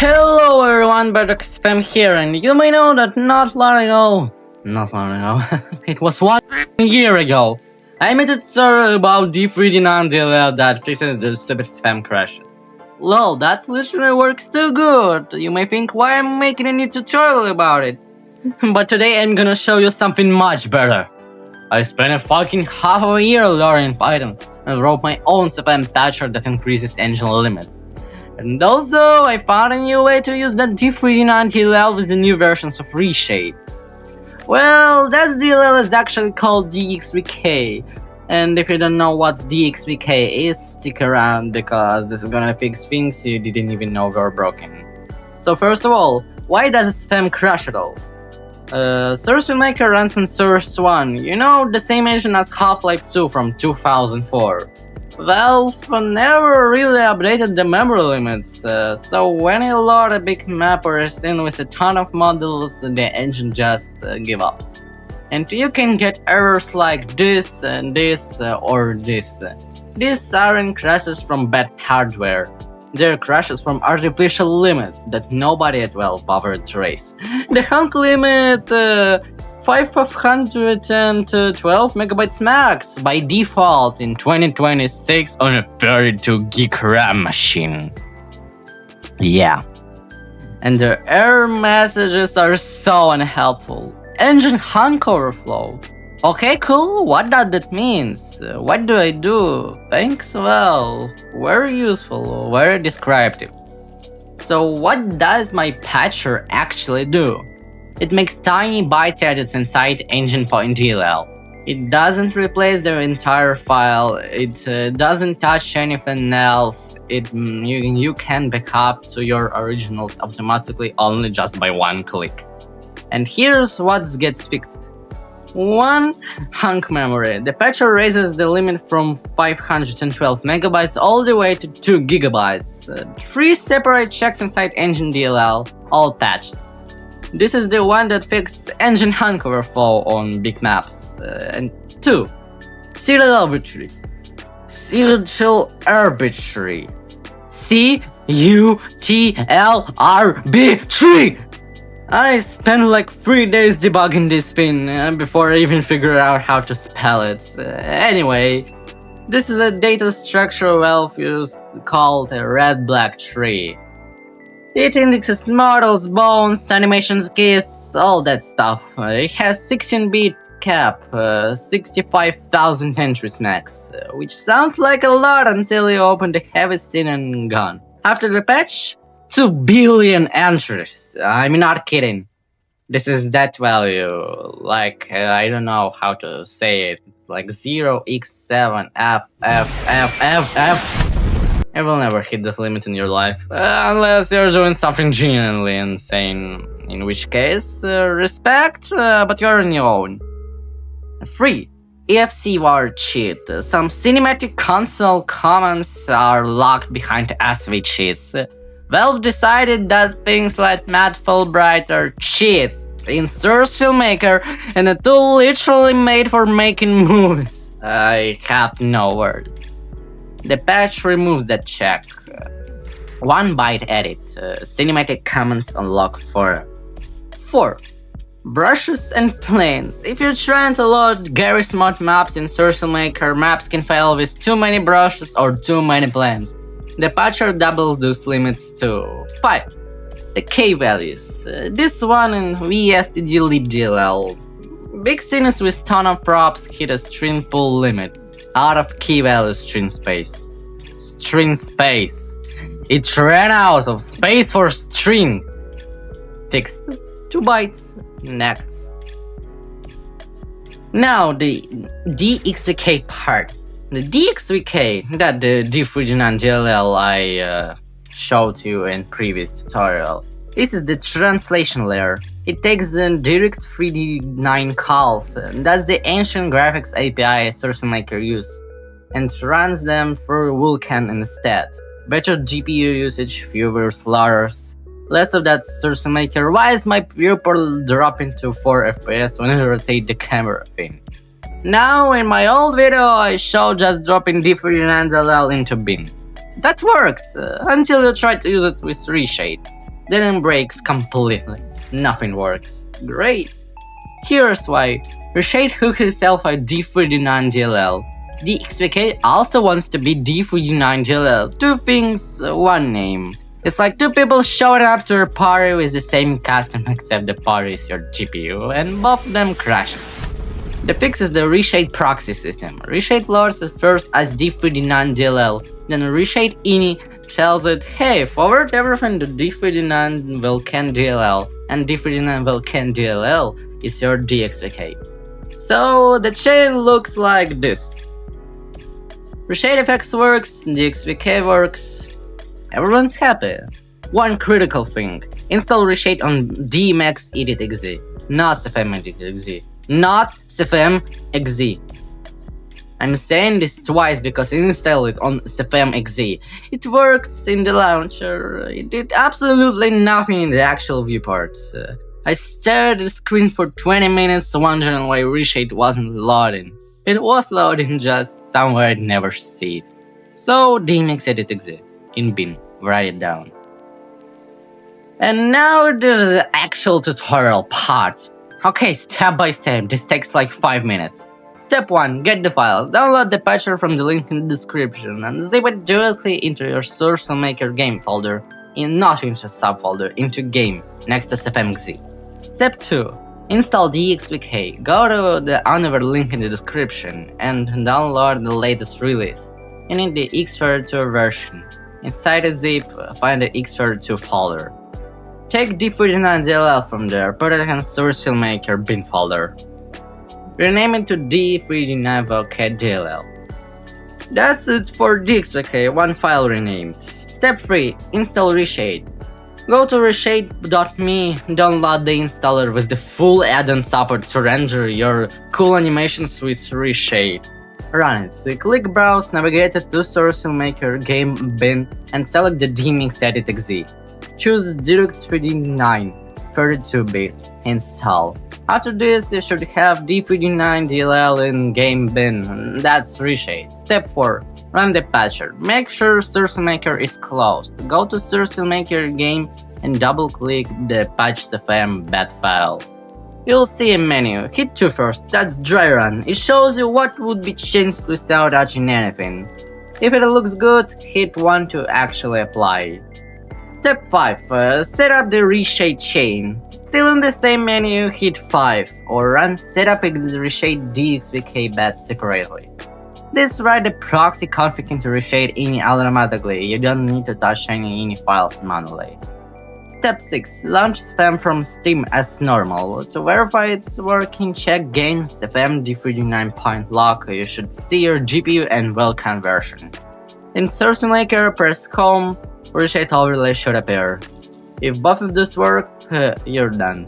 Hello everyone, DXVK here, and you may know that not long ago, it was 1 year ago, I made a story about D3D9 DLL that fixes the stupid spam crashes. Lol, that literally works too good. You may think why I'm making a new tutorial about it. But today I'm gonna show you something much better. I spent a fucking half of a year learning Python and wrote my own SFM patcher that increases engine limits. And also, I found a new way to use that D3D9 DLL with the new versions of ReShade. Well, that DLL is actually called DXVK, and if you don't know what DXVK is, stick around because this is gonna fix things you didn't even know were broken. So first of all, why does spam crash at all? Filmmaker runs on Source 1, you know, the same engine as Half-Life 2 from 2004. Valve never really updated the memory limits, so when you load a big map or a scene with a ton of models, the engine just gives up. And you can get errors like this and this or this. These aren't crashes from bad hardware. They're crashes from artificial limits that nobody at Valve bothered to raise. The hunk limit 512 megabytes max by default in 2026 on a 32 gig RAM machine. Yeah. And the error messages are so unhelpful. Engine hunk overflow. Okay, cool, what does that mean? What do I do? Thanks, well, very useful, very descriptive. So what does my patcher actually do? It makes tiny byte edits inside engine.dll. It doesn't replace the entire file, it doesn't touch anything else, you can back up to your originals automatically only just by one click. And here's what gets fixed. 1. Hunk memory. The patcher raises the limit from 512 megabytes all the way to 2 gigabytes. 3 separate checks inside engine DLL, all patched. This is the one that fixed engine hunk overflow on big maps. And 2. CUtlRBTree. CUtlRBTree. CUtlRBTree! I spent like 3 days debugging this pin before I even figured out how to spell it. Anyway, this is a data structure Valve used called a red-black tree. It indexes models, bones, animations, keys, all that stuff. It has 16-bit cap, 65,000 entries max, which sounds like a lot until you open the heavy scene and gone. After the patch, 2 billion entries. I'm not kidding. This is that value, like, I don't know how to say it, like 0x7FFFFF. It will never hit the limit in your life, unless you're doing something genuinely insane, in which case, respect, but you're on your own. 3. EFC war cheat. Some cinematic console comments are locked behind SV cheats. Valve decided that things like Matt Fulbright are cheats in Source Filmmaker and a tool literally made for making movies. I have no word. The patch removes that check. 1 byte edit. Cinematic comments unlock 4. 4. Brushes and planes. If you're trying to load Gary's mod maps in Source Filmmaker, maps can fail with too many brushes or too many planes. The patcher doubles those limits to 5. The key values. This one in VSTDLibDLL. Big scenes with ton of props hit a string full limit. Out of key value string space. String space. It ran out of space for string. Fixed. 2 bytes. Next. Now the DXVK part. The DXVK, that the D3D9 DLL I showed you in previous tutorial. This is the translation layer. It takes the direct 3D9 calls, that's the ancient graphics API Source Filmmaker used, and runs them through Vulkan instead. Better GPU usage, fewer slurs, less of that Source Filmmaker. Why is my viewport dropping to 4 FPS when I rotate the camera thing? Now, in my old video, I showed just dropping D3D9 DLL into bin. That worked, until you tried to use it with ReShade. then it breaks completely. Nothing works. Great. Here's why. ReShade hooks itself a D3D9 DLL. DXVK also wants to be D3D9 DLL. Two things, one name. It's like two people showing up to a party with the same costume except the party is your GPU and both of them crashing. The fix is the ReShade proxy system. ReShade loads it first as D3D9 DLL, then ReShade ini tells it, hey, forward everything to D3D9 Vulkan DLL, and D3D9 Vulkan DLL is your DXVK. So the chain looks like this. ReShade FX works, DXVK works, everyone's happy. One critical thing, install ReShade on DMX edit.exe, not SFM edit.exe. Not SFM.exe. I'm saying this twice because I installed it on SFM.exe. It worked in the launcher, it did absolutely nothing in the actual viewports. I stared at the screen for 20 minutes wondering why ReShade wasn't loading. It was loading just somewhere I'd never see it. So DMX edit.exe in bin, write it down. And now there's the actual tutorial part. Okay, step by step, this takes like 5 minutes. Step 1, get the files, download the patcher from the link in the description and zip it directly into your source Filmmaker game folder, not into subfolder, into game, next to SFM.exe. Step 2, install DXVK, go to the another link in the description and download the latest release. You need the X32 version. Inside the zip, find the X32 folder. Take D3D9 DLL from there, put it in source Filmmaker bin folder. Rename it to D3D9 Vulkan DLL. That's it for DXVK, one file renamed. Step 3, install ReShade. Go to reshade.me, download the installer with the full add-on support to render your cool animations with ReShade. Run it, click browse, navigate to source Filmmaker game bin and select the DMX edit.exe. Choose DXVK 32-bit, install. After this, you should have D3D9 DLL in game bin, that's ReShade. Step 4, run the patcher. Make sure Source Filmmaker is closed. Go to Source Filmmaker game and double click the patch.fm bat file. You'll see a menu, hit 2 first, that's dry run. It shows you what would be changed without touching anything. If it looks good, hit 1 to actually apply. Step 5. Set up the ReShade chain. Still in the same menu, hit 5 or run setup the ReShade DXVK bat separately. This write the proxy config into ReShade ini automatically, you don't need to touch any ini files manually. Step 6. Launch SFM from Steam as normal. To verify it's working, check game SFM D3D9 point lock, you should see your GPU and Vulkan version. In Source Filmmaker, press home, ReShade overlay should appear. If both of these work, you're done.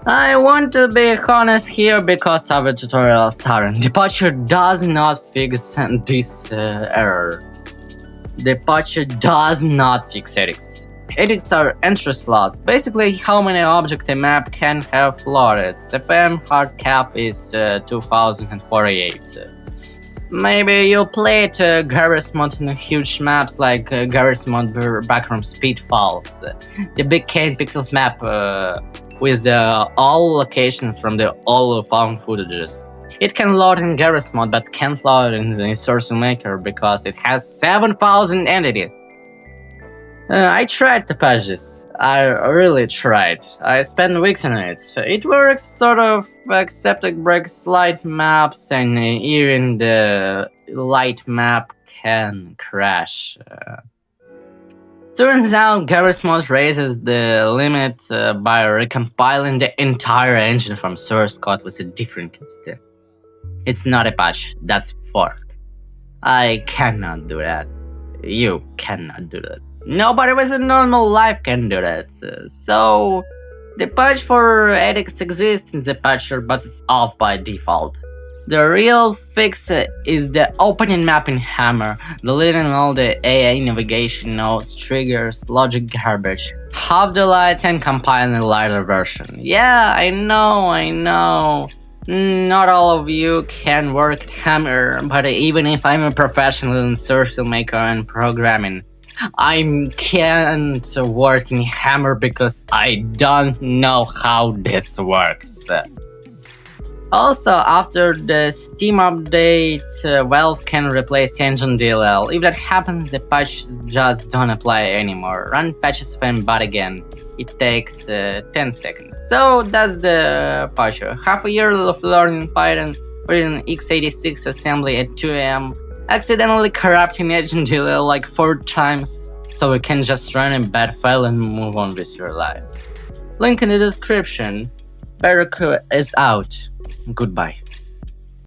I want to be honest here because of a tutorial starting. The patcher does not fix this error. The patcher does not fix edits. Edits are entry slots, basically how many objects a map can have loaded. SFM hard cap is 2048. Maybe you played Garry's Mod in huge maps like Garry's Mod background speed files, the big K pixels map with all locations from the all found footages. It can load in Garry's Mod but can't load in the Source Filmmaker because it has 7,000 entities. I tried to patch this. I really tried. I spent weeks on it. It works sort of, except it breaks light maps and even the light map can crash. Turns out Garry's Mod raises the limit by recompiling the entire engine from source code with a different constant. It's not a patch, that's fork. I cannot do that. You cannot do that. Nobody with a normal life can do that. So, the patch for edits exists in the patcher, but it's off by default. The real fix is the opening mapping hammer, deleting all the AI navigation nodes, triggers, logic garbage, half the lights and compiling a lighter version. Yeah, I know. Not all of you can work hammer, but even if I'm a professional in Source Filmmaker and programming, I can't work in Hammer because I don't know how this works. Also, after the Steam update, Valve can replace engine DLL. If that happens, the patches just don't apply anymore. Run patches SFM but again. It takes 10 seconds. So that's the patch. Half a year of learning Python, reading x86 assembly at 2 AM, accidentally corrupting engine DLL like 4 times, so you can just run a bad file and move on with your life. Link in the description. Baruch is out. Goodbye.